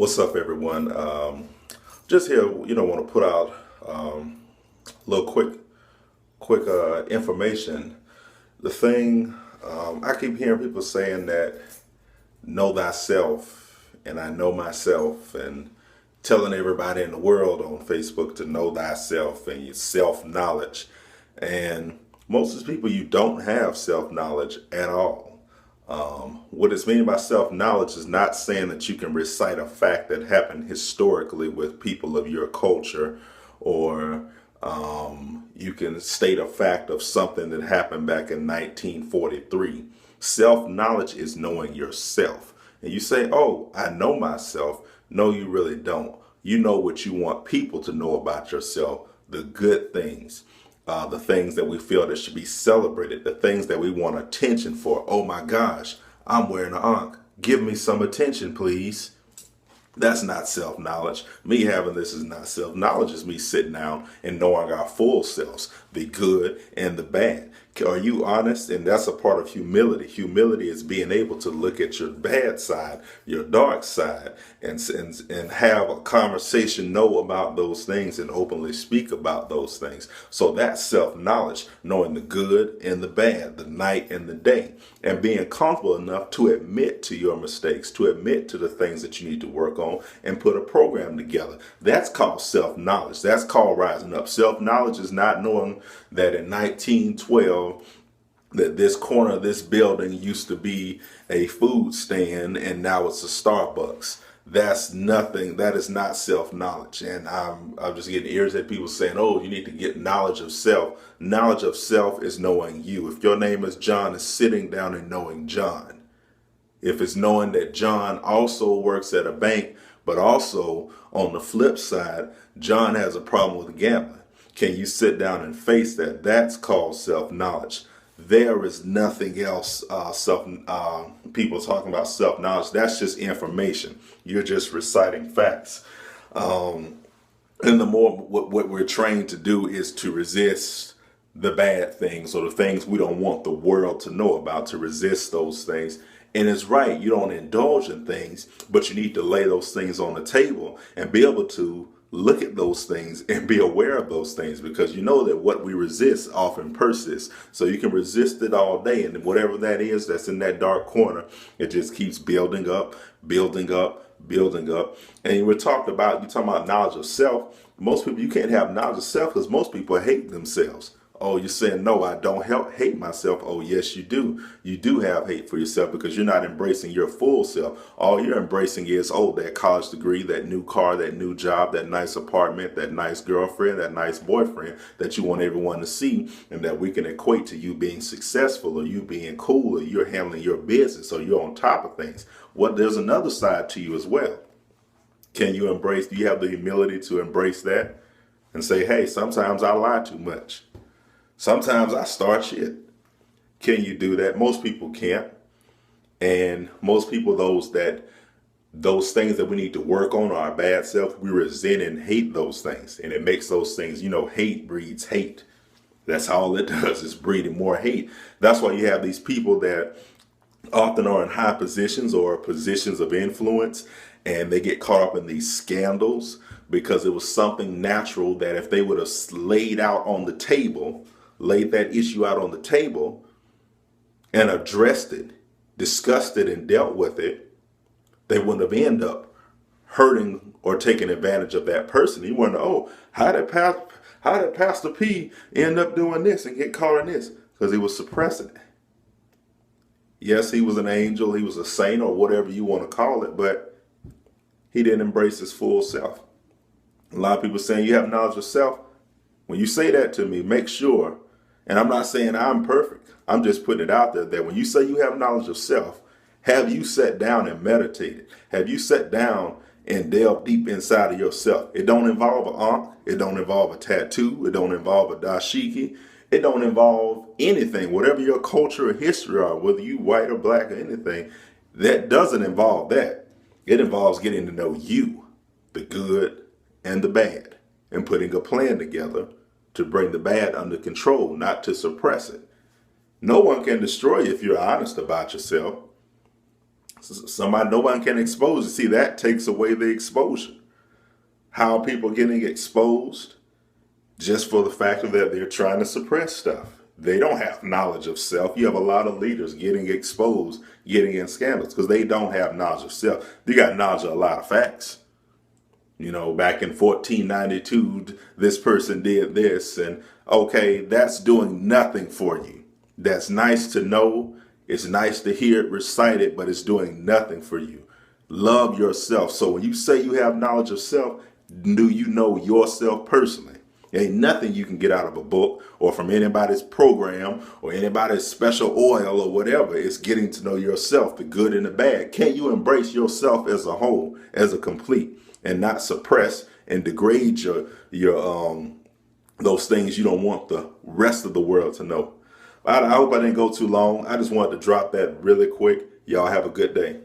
What's up, everyone? Just here, want to put out a little quick information. The thing I keep hearing people saying that know thyself, and I know myself, and telling everybody in the world on Facebook to know thyself and your self knowledge. And most of the people, you don't have self knowledge at all. What it's meaning by self-knowledge is not saying that you can recite a fact that happened historically with people of your culture, or you can state a fact of something that happened back in 1943. Self-knowledge is knowing yourself. And you say, oh, I know myself. No, you really don't. You know what you want people to know about yourself, the good things. The things that we feel that should be celebrated, the things that we want attention for. Oh my gosh, I'm wearing an ankh. Give me some attention, please. That's not self-knowledge. Me having this is not self-knowledge. It's me sitting down and knowing our full selves, the good and the bad. Are you honest? And that's a part of humility. Humility is being able to look at your bad side, your dark side, and have a conversation, know about those things, and openly speak about those things. So that's self-knowledge, knowing the good and the bad, the night and the day, and being comfortable enough to admit to your mistakes, to admit to the things that you need to work on, and put a program together. That's called self-knowledge. That's called rising up. Self-knowledge is not knowing that in 1912, that this corner of this building used to be a food stand and now it's a Starbucks. That's nothing. That is not self-knowledge. And I'm just getting ears at people saying, oh, you need to get knowledge of self. Knowledge of self is knowing you. If your name is John, it's sitting down and knowing John. If it's knowing that John also works at a bank, but also on the flip side, John has a problem with gambling. Can you sit down and face that? That's called self-knowledge. There is nothing else. People talking about self-knowledge. That's just information. You're just reciting facts. And the more what we're trained to do is to resist the bad things, or the things we don't want the world to know about, to resist those things. And it's right, you don't indulge in things, but you need to lay those things on the table and be able to look at those things and be aware of those things, because you know that what we resist often persists. So you can resist it all day, and whatever that is that's in that dark corner, it just keeps building up, building up, building up. And you're talking about knowledge of self. Most people, you can't have knowledge of self because most people hate themselves. Oh, you're saying, no, I don't hate myself. Oh, yes, you do. You do have hate for yourself because you're not embracing your full self. All you're embracing is, oh, that college degree, that new car, that new job, that nice apartment, that nice girlfriend, that nice boyfriend that you want everyone to see, and that we can equate to you being successful, or you being cool, or you're handling your business, or you're on top of things. There's another side to you as well. Can you embrace, do you have the humility to embrace that and say, hey, sometimes I lie too much. Sometimes I start shit. Can you do that? Most people can't. And most people, those things that we need to work on, our bad self, we resent and hate those things. And it makes those things, hate breeds hate. That's all it does, is breeding more hate. That's why you have these people that often are in high positions or positions of influence, and they get caught up in these scandals because it was something natural that if they would have laid that issue out on the table and addressed it, discussed it, and dealt with it, they wouldn't have ended up hurting or taking advantage of that person. You wonder, oh, how did Pastor P end up doing this and get caught in this? Because he was suppressing it. Yes, he was an angel, he was a saint, or whatever you want to call it, but he didn't embrace his full self. A lot of people saying you have knowledge of self. When you say that to me, make sure, and I'm not saying I'm perfect, I'm just putting it out there, that when you say you have knowledge of self, have you sat down and meditated? Have you sat down and delved deep inside of yourself? It don't involve an ankh, it don't involve a tattoo, it don't involve a dashiki, it don't involve anything. Whatever your culture or history are, whether you white or black or anything, that doesn't involve that. It involves getting to know you, the good and the bad, and putting a plan together to bring the bad under control, not to suppress it. No one can destroy you if you're honest about yourself. Somebody, no one can expose you. See, that takes away the exposure. How are people getting exposed? Just for the fact that they're trying to suppress stuff. They don't have knowledge of self. You have a lot of leaders getting exposed, getting in scandals because they don't have knowledge of self. They got knowledge of a lot of facts. Back in 1492, this person did this, and okay, that's doing nothing for you. That's nice to know. It's nice to hear it recited, but it's doing nothing for you. Love yourself. So when you say you have knowledge of self, do you know yourself personally? Ain't nothing you can get out of a book or from anybody's program or anybody's special oil or whatever. It's getting to know yourself, the good and the bad. Can you embrace yourself as a whole, as a complete, and not suppress and degrade your those things you don't want the rest of the world to know? I hope I didn't go too long. I just wanted to drop that really quick. Y'all have a good day.